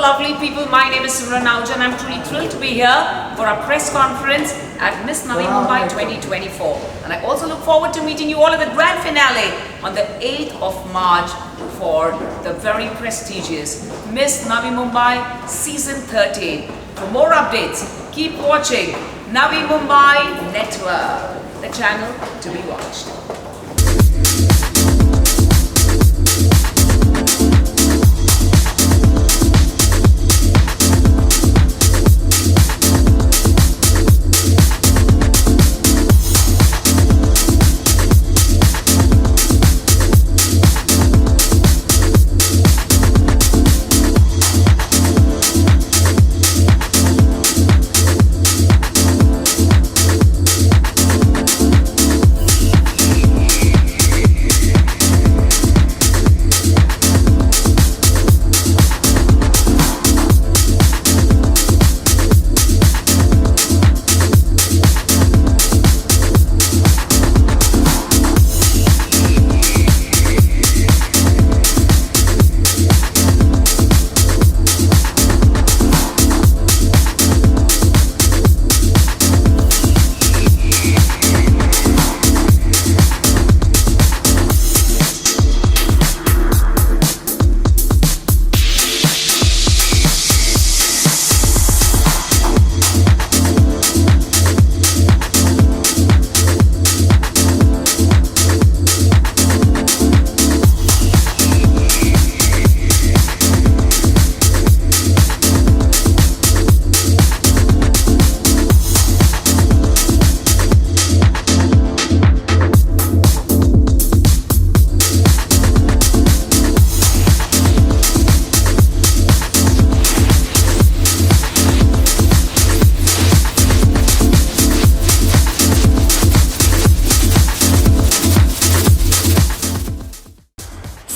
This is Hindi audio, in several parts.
lovely people. My name is Simran Ahuja and I'm truly thrilled to be here for our press conference at Miss Navi Mumbai 2024. And I also look forward to meeting you all at the grand finale on the 8th of March for the very prestigious Miss Navi Mumbai Season 13. For more updates, keep watching Navi Mumbai Network, the channel to be watched.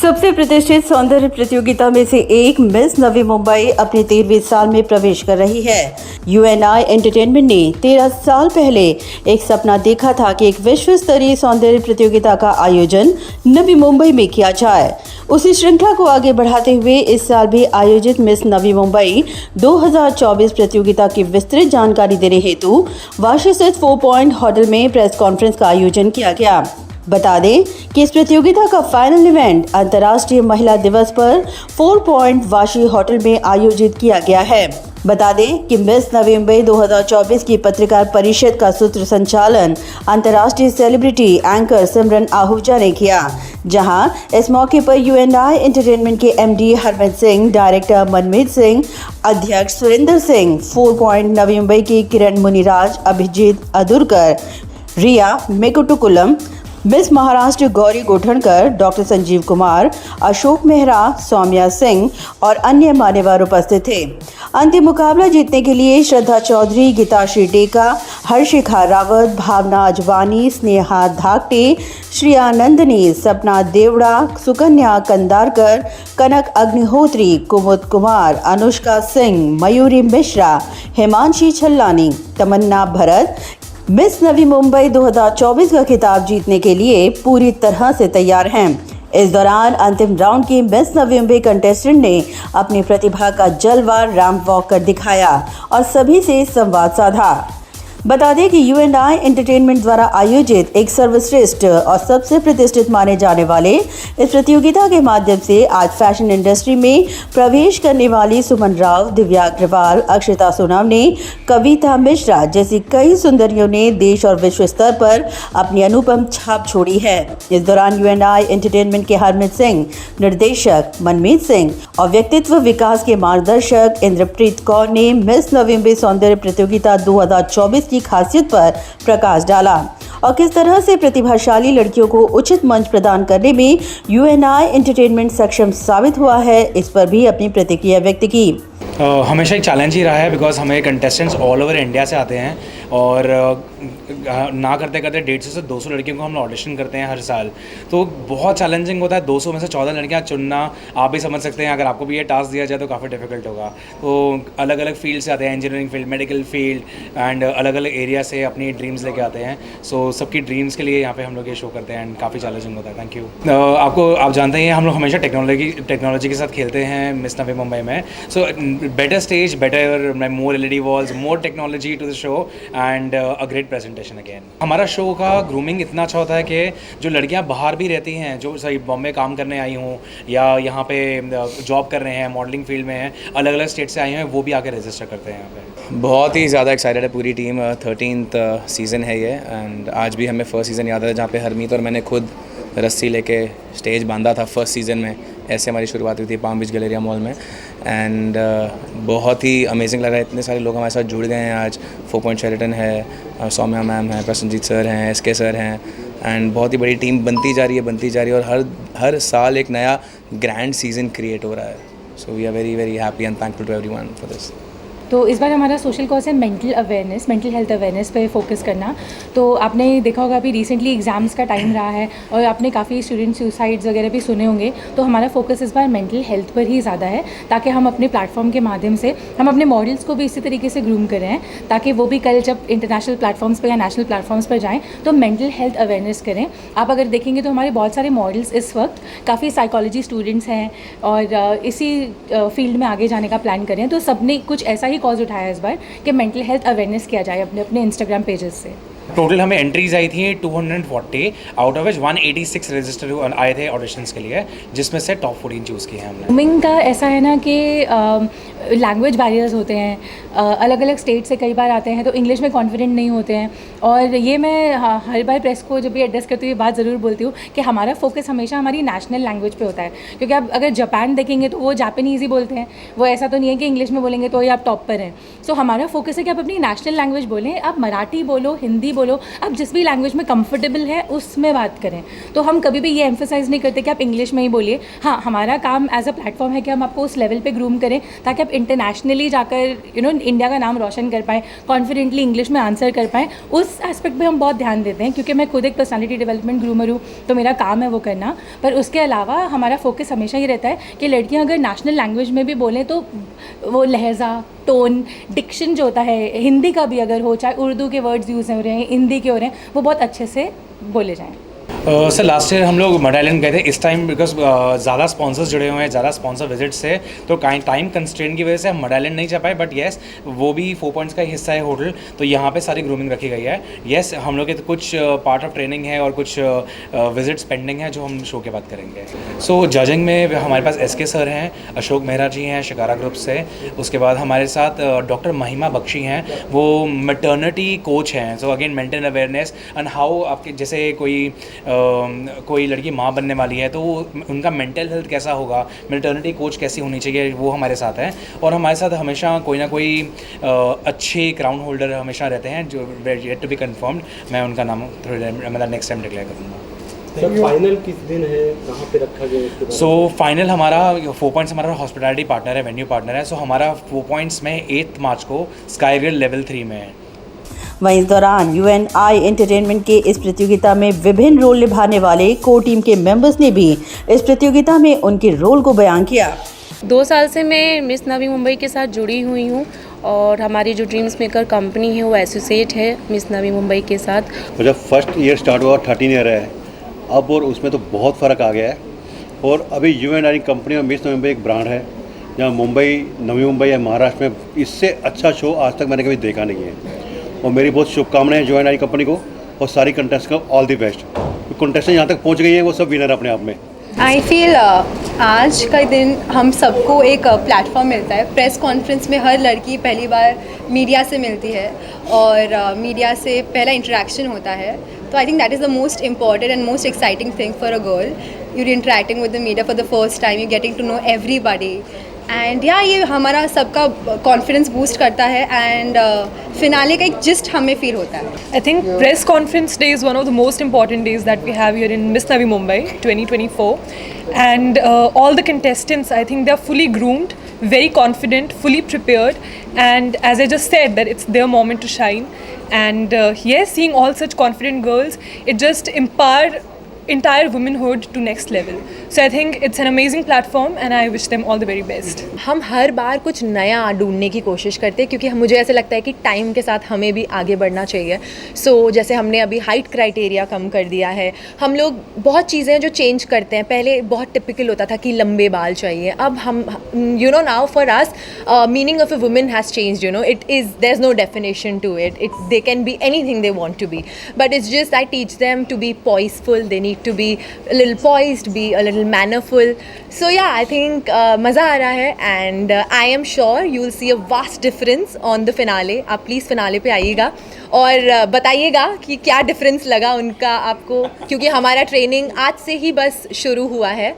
सबसे प्रतिष्ठित सौंदर्य प्रतियोगिता में से एक मिस नवी मुंबई अपने 13वें साल में प्रवेश कर रही है। UNI एंटरटेनमेंट ने 13 साल पहले एक सपना देखा था कि एक विश्व स्तरीय सौंदर्य प्रतियोगिता का आयोजन नवी मुंबई में किया जाए। उसी श्रृंखला को आगे बढ़ाते हुए इस साल भी आयोजित मिस नवी मुंबई 2024 प्रतियोगिता की विस्तृत जानकारी देने हेतु वाशी स्थित 4 पॉइंट होटल में प्रेस कॉन्फ्रेंस का आयोजन किया गया। बता दें कि इस प्रतियोगिता का फाइनल इवेंट अंतर्राष्ट्रीय महिला दिवस पर 4 पॉइंट वाशी होटल में आयोजित किया गया है। बता दें कि मिस नवी मुंबई 2024 की पत्रकार परिषद का सूत्र संचालन अंतर्राष्ट्रीय सेलिब्रिटी एंकर सिमरन आहूजा ने किया, जहां इस मौके पर UNI एंटरटेनमेंट के MD हरमित सिंह, डायरेक्टर मनमीत सिंह, अध्यक्ष सुरेंद्र सिंह, 4 पॉइंट नवी मुंबई की किरण मुनिराज, अभिजीत अदुरकर, रिया मेकुटुकुलम, मिस महाराष्ट्र गौरी गोठणकर, डॉक्टर संजीव कुमार, अशोक मेहरा, सौम्या सिंह और अन्य मान्यवर उपस्थित थे। अंतिम मुकाबला जीतने के लिए श्रद्धा चौधरी, गीताश्री टेका, हर्षिखा रावत, भावना अजवानी, स्नेहा धाकटे, श्रिया नंदनी, सपना देवड़ा, सुकन्या कंदारकर, कनक अग्निहोत्री, कुमुद कुमार, अनुष्का सिंह, मयूरी मिश्रा, हिमांशी छल्लानी, तमन्ना भरत मिस नवी मुंबई 2024 का खिताब जीतने के लिए पूरी तरह से तैयार हैं। इस दौरान अंतिम राउंड की मिस नवी मुंबई कंटेस्टेंट ने अपनी प्रतिभा का जलवा रैंप वॉक कर दिखाया और सभी से संवाद साधा। बता दें कि UNI एंटरटेनमेंट द्वारा आयोजित एक सर्वश्रेष्ठ और सबसे प्रतिष्ठित माने जाने वाले इस प्रतियोगिता के माध्यम से आज फैशन इंडस्ट्री में प्रवेश करने वाली सुमन राव, दिव्या अग्रवाल, अक्षता सोनावने, कविता मिश्रा जैसी कई सुंदरियों ने देश और विश्व स्तर पर अपनी अनुपम छाप छोड़ी है। इस दौरान UNI एंटरटेनमेंट के हरमित सिंह, निर्देशक मनमीत सिंह और व्यक्तित्व विकास के मार्गदर्शक इंद्रप्रीत कौर ने मिस नवी मुंबई सौंदर्य प्रतियोगिता 2024 की खासियत पर प्रकाश डाला और किस तरह से प्रतिभाशाली लड़कियों को उचित मंच प्रदान करने में UNI एंटरटेनमेंट सक्षम साबित हुआ है, इस पर भी अपनी प्रतिक्रिया व्यक्त की। हमेशा एक चैलेंज ही रहा है बिकॉज हमें कंटेस्टेंट्स ऑल ओवर इंडिया से आते हैं और ना करते करते 150 से 200 लड़कियों को हम ऑडिशन करते हैं हर साल। तो बहुत चैलेंजिंग होता है, 200 में से 14 लड़कियां चुनना। आप भी समझ सकते हैं, अगर आपको भी ये टास्क दिया जाए तो काफ़ी डिफिकल्ट होगा। तो अलग अलग फील्ड से आते हैं, engineering field, medical field and अलग अलग एरिया से अपनी ड्रीम्स लेके आते हैं। सो सबकी ड्रीम्स के लिए यहाँ पे हम लोग ये शो करते हैं एंड काफ़ी चैलेंजिंग होता है। Thank you. आप जानते हैं हम लोग हमेशा टेक्नोलॉजी के साथ खेलते हैं मिस नवी मुंबई में। So better stage, better more LED walls, more technology to the show and a great presentation again. हमारा शो का ग्रूमिंग इतना अच्छा होता है कि जो लड़कियां बाहर भी रहती हैं, जो सही बॉम्बे काम करने आई हों या यहाँ पे जॉब कर रहे हैं, मॉडलिंग फील्ड में हैं, अलग अलग स्टेट से आई हैं, वो भी आके रजिस्टर करते हैं यहाँ पे। बहुत ही ज़्यादा एक्साइटेड है पूरी टीम। 13th सीज़न है ये एंड आज भी हमें फर्स्ट सीज़न याद है जहाँ पे हरमीत और मैंने खुद रस्सी लेके स्टेज बांधा था फर्स्ट सीज़न में। ऐसे हमारी शुरुआत हुई थी पाम बीच गैलेरिया मॉल में एंड बहुत ही अमेजिंग लगा। इतने सारे लोग हमारे साथ जुड़ गए हैं आज। 4 पॉइंट शेरिटन है, सौम्या मैम है, प्रसन्नजीत सर हैं, SK सर हैं एंड बहुत ही बड़ी टीम बनती जा रही है और हर साल एक नया ग्रैंड सीज़न क्रिएट हो रहा है। So we are very very happy and thankful to everyone for this. तो इस बार हमारा सोशल कॉज है मेंटल हेल्थ अवेयरनेस पे फोकस करना। तो आपने देखा होगा अभी रिसेंटली एग्ज़ाम्स का टाइम रहा है और आपने काफ़ी स्टूडेंट सुसाइड्स वगैरह भी सुने होंगे। तो हमारा फोकस इस बार मेंटल हेल्थ पर ही ज़्यादा है, ताकि हम अपने प्लेटफॉर्म के माध्यम से हम अपने मॉडल्स को भी इसी तरीके से ग्रूम करें हैं, ताकि वो भी कल जब इंटरनेशनल प्लेटफॉर्म्स पर या नेशनल प्लेटफॉर्म्स पर जाएँ तो मेंटल हेल्थ अवेयरनेस करें। आप अगर देखेंगे तो हमारे बहुत सारे मॉडल्स इस वक्त काफ़ी साइकोलॉजी स्टूडेंट्स हैं और इसी फील्ड में आगे जाने का प्लान करें। तो सब ने कुछ ऐसा ही कॉज उठाया इस बार कि मेंटल हेल्थ अवेयरनेस किया जाए अपने अपने इंस्टाग्राम पेजेस से। टोटल हमें एंट्रीज आई थी 240, आउट ऑफ विच 186 रजिस्टर आए थे ऑडिशंस के लिए, जिसमें से टॉप 14 चूज़ किए हैं हमने। ग्रूमिंग का ऐसा है ना कि लैंग्वेज बैरियर्स होते हैं, अलग अलग स्टेट से कई बार आते हैं तो इंग्लिश में कॉन्फिडेंट नहीं होते हैं। और ये मैं हर बार प्रेस को जब भी एड्रेस करती हूँ ये बात ज़रूर बोलती हूँ कि हमारा फोकस हमेशा हमारी नेशनल लैंग्वेज पे होता है। क्योंकि आप अगर जापान देखेंगे तो वो जापानीज़ ही बोलते हैं, वो ऐसा तो नहीं है कि इंग्लिश में बोलेंगे तो ही आप टॉप पर हैं। सो हमारा फोकस है कि आप अपनी नेशनल लैंग्वेज बोलें, आप मराठी बोलो, हिंदी बोलो, आप जिस भी लैंग्वेज में कंफर्टेबल है उसमें बात करें। तो हम कभी भी ये एम्फेसाइज़ नहीं करते कि आप इंग्लिश में ही बोलिए। हाँ, हमारा काम एज अ प्लेटफॉर्म है कि हम आपको उस लेवल पे ग्रूम करें ताकि आप इंटरनेशनली जाकर इंडिया का नाम रोशन कर पाएँ, कॉन्फिडेंटली इंग्लिश में आंसर कर पाएँ। उस एस्पेक्ट पे हम बहुत ध्यान देते हैं, क्योंकि मैं खुद एक पर्सनैलिटी डेवलपमेंट ग्रूमर हूँ, तो मेरा काम है वो करना। पर उसके अलावा हमारा फोकस हमेशा ये रहता है कि लड़कियाँ अगर नेशनल लैंग्वेज में भी बोलें तो वो लहजा, टोन, डिक्शन जो होता है, हिंदी का भी अगर हो, चाहे उर्दू के वर्ड्स यूज़ हो रहे हैं, हिंदी के हो रहे हैं, वो बहुत अच्छे से बोले जाएँ। सर लास्ट ईयर हम लोग मड आइलैंड गए थे। इस टाइम बिकॉज ज़्यादा स्पॉन्सर्स जुड़े हुए हैं, ज़्यादा स्पॉन्सर विजिट्स से, तो टाइम कंस्ट्रेंट की वजह से हम मड आइलैंड नहीं जा पाए। बट येस, वो भी 4 पॉइंट्स का हिस्सा है होटल, तो यहाँ पे सारी ग्रूमिंग रखी गई है। येस, हम लोग के तो कुछ पार्ट ऑफ ट्रेनिंग है और कुछ विजिट्स पेंडिंग है जो हम शो के बाद करेंगे। सो जजिंग में हमारे पास SK सर हैं, अशोक मेहरा जी हैं शिकारा ग्रुप से, उसके बाद हमारे साथ डॉक्टर महिमा बख्शी हैं, वो मैटरनिटी कोच हैं। So again mental awareness and how आपके जैसे कोई लड़की माँ बनने वाली है तो उनका मेंटल हेल्थ कैसा होगा, मैटरनिटी कोच कैसी होनी चाहिए, वो हमारे साथ है। और हमारे साथ हमेशा कोई ना कोई अच्छे क्राउन होल्डर हमेशा रहते हैं जो येट टू बी कंफर्म्ड। मैं उनका नाम थोड़ी देर मतलब नेक्स्ट टाइम डिक्लेयर करूँगा। सर फाइनल किस दिन है, कहाँ पे रखा गया? सो फाइनल हमारा 4 पॉइंट्स हमारा हॉस्पिटैलिटी पार्टनर है, वेन्यू पार्टनर है। सो हमारा 4 पॉइंट्स में 8 मार्च को स्काई ग्रिल लेवल 3 में है। वहीं इस दौरान UNI एंटरटेनमेंट के इस प्रतियोगिता में विभिन्न रोल निभाने वाले कोर टीम के मेंबर्स ने भी इस प्रतियोगिता में उनके रोल को बयान किया। 2 साल से मैं मिस नवी मुंबई के साथ जुड़ी हुई हूँ और हमारी जो ड्रीम्स मेकर कंपनी है वो एसोसिएट है मिस नवी मुंबई के साथ। जब फर्स्ट ईयर स्टार्ट हुआ 13 ईयर है अब, और उसमें तो बहुत फ़र्क आ गया है। और अभी UNI कंपनी और मिस नवी मुंबई एक ब्रांड है जहाँ मुंबई, नवी मुंबई या महाराष्ट्र में इससे अच्छा शो आज तक मैंने कभी देखा नहीं है। और मेरी बहुत शुभकामनाएं UNI कंपनी को और सारी कंटेस्ट को ऑल द बेस्ट। कंटेस्टेंट यहाँ तक पहुँच गई है वो सब विनर अपने आप में। आई फील आज का दिन हम सबको एक प्लेटफॉर्म मिलता है। प्रेस कॉन्फ्रेंस में हर लड़की पहली बार मीडिया से मिलती है और मीडिया से पहला इंटरेक्शन होता है। तो I think that is the most important and most exciting thing for a girl. You're interacting with the media for the first time, you getting to know everybody and ये हमारा सबका कॉन्फिडेंस बूस्ट करता है एंड फिनाले का एक जिस्ट हमें फील होता है। I think press conference day is one of the most important days that we have here in Miss Navi Mumbai 2024, and all the contestants, I think they're fully groomed, very confident, fully prepared, and as I just said that it's their moment to shine. And yes, seeing all such confident girls, it just empower entire womanhood to next level. So I think it's an amazing platform and I wish them all the very best. हम हर बार कुछ नया ढूंढने की कोशिश करते हैं क्योंकि मुझे ऐसे लगता है कि टाइम के साथ हमें भी आगे बढ़ना चाहिए. सो जैसे हमने अभी हाइट क्राइटेरिया कम कर दिया है. हम लोग बहुत चीज़ें हैं जो चेंज करते हैं. पहले बहुत टिपिकल होता था कि लंबे बाल चाहिए. अब हम you know now for us meaning of a women has changed. You know it is there is no definition to it. They can be anything they want to be, but it's just I teach them to be poiseful. They need to be a little poised, be a little mannerful. So yeah, I think मज़ा आ रहा है and I am sure you will see a vast difference on the finale. आप प्लीज़ finale पे आइएगा और बताइएगा कि क्या डिफरेंस लगा उनका आपको, क्योंकि हमारा ट्रेनिंग आज से ही बस शुरू हुआ है.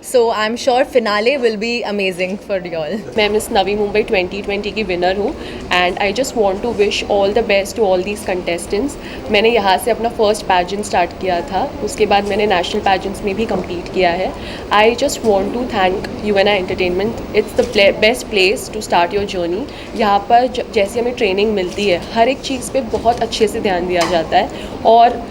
So I'm sure finale will be amazing for you all. मैं मिस नवी मुंबई 2020 की विनर हूँ and I just want to wish all the best to all these contestants. मैंने यहाँ से अपना फर्स्ट पैजेंट स्टार्ट किया था, उसके बाद मैंने नेशनल पैजेंट्स में भी कम्पीट किया है. I just want to thank UNI entertainment. It's the best place to start your journey. यहाँ पर जैसे हमें ट्रेनिंग मिलती है, हर एक चीज़ पे बहुत अच्छे से ध्यान दिया जाता है और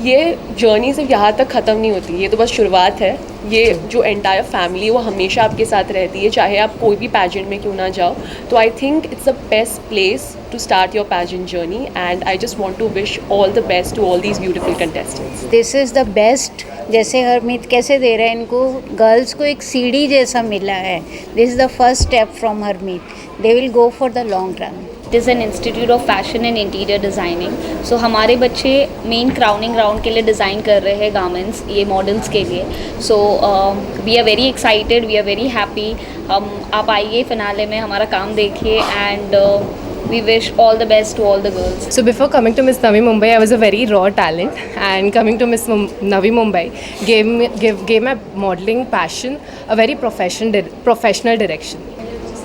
ये जर्नी सिर्फ यहाँ तक ख़त्म नहीं होती. ये तो बस शुरुआत है. ये जो एंटायर फैमिली है वो हमेशा आपके साथ रहती है, चाहे आप कोई भी पैजेंट में क्यों ना जाओ. तो I think it's the best place to start your pageant journey and I just want to wish all the best to all these beautiful contestants. This is the best. जैसे हरमीत कैसे दे रहे हैं इनको, गर्ल्स को एक सीढ़ी जैसा मिला है. This is the first step from Harmeet. They will go for the long run. It is an institute of fashion and interior designing. So हमारे बच्चे मेन क्राउनिंग राउंड के लिए डिज़ाइन कर रहे हैं गारमेंट्स, ये मॉडल्स के लिए. So we are very excited, we are very happy. आप आइए फिनाले में हमारा काम देखिए and we wish all the best to all the girls. So before coming to Miss Navi Mumbai, I was a very raw talent, and coming to Miss Navi Mumbai gave my modeling passion a very professional direction.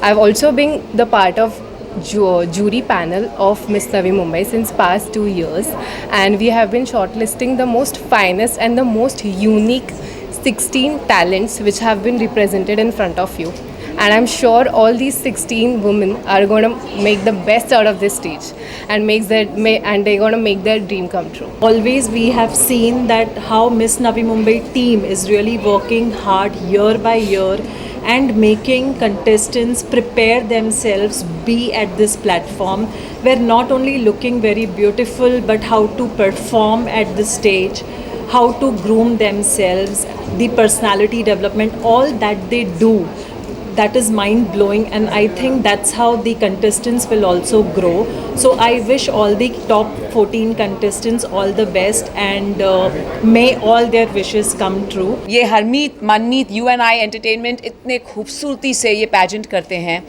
I've also been the part of jury panel of Miss Navi Mumbai since past 2 years, and we have been shortlisting the most finest and the most unique 16 talents which have been represented in front of you. And I'm sure all these 16 women are going to make the best out of this stage and they're going to make their dream come true. Always we have seen that how Miss Navi Mumbai team is really working hard year by year and making contestants prepare themselves be at this platform. We're not only looking very beautiful but how to perform at the stage, how to groom themselves, the personality development, all that they do. That is mind-blowing and I think that's how the contestants will also grow. So I wish all the top 14 contestants all the best and may all their wishes come true. ये हरमीत, मनमीत, UNI एंटरटेनमेंट इतने खूबसूरती से ये पैजेंट करते हैं.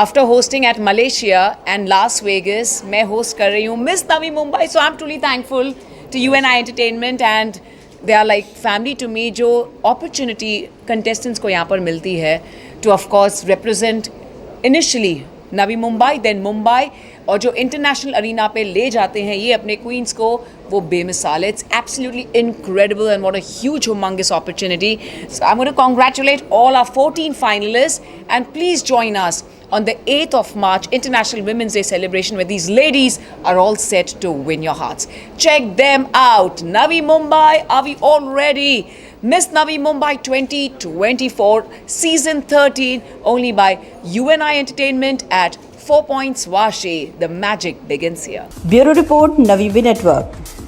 After hosting at Malaysia and Las Vegas, मैं होस्ट कर रही हूँ miss Navi Mumbai. So I am truly thankful to UNI entertainment and they are like family to me. जो अपॉर्चुनिटी कंटेस्टेंट्स को यहाँ पर मिलती है to of course represent initially Navi Mumbai, then Mumbai, और जो इंटरनेशनल अरीना पे ले जाते हैं ये अपने क्वींस को, वो बेमिसाल. It's absolutely incredible and what a huge humongous opportunity. So I'm going to congratulate all our 14 finalists and please join us on the 8th of March International Women's Day celebration where these ladies are all set to win your hearts. Check them out. Navi Mumbai, are we all ready? Miss Navi Mumbai 2024 Season 13 only by UNI Entertainment at 4 Points Vashi. The magic begins here. Bureau Report, Navi Network.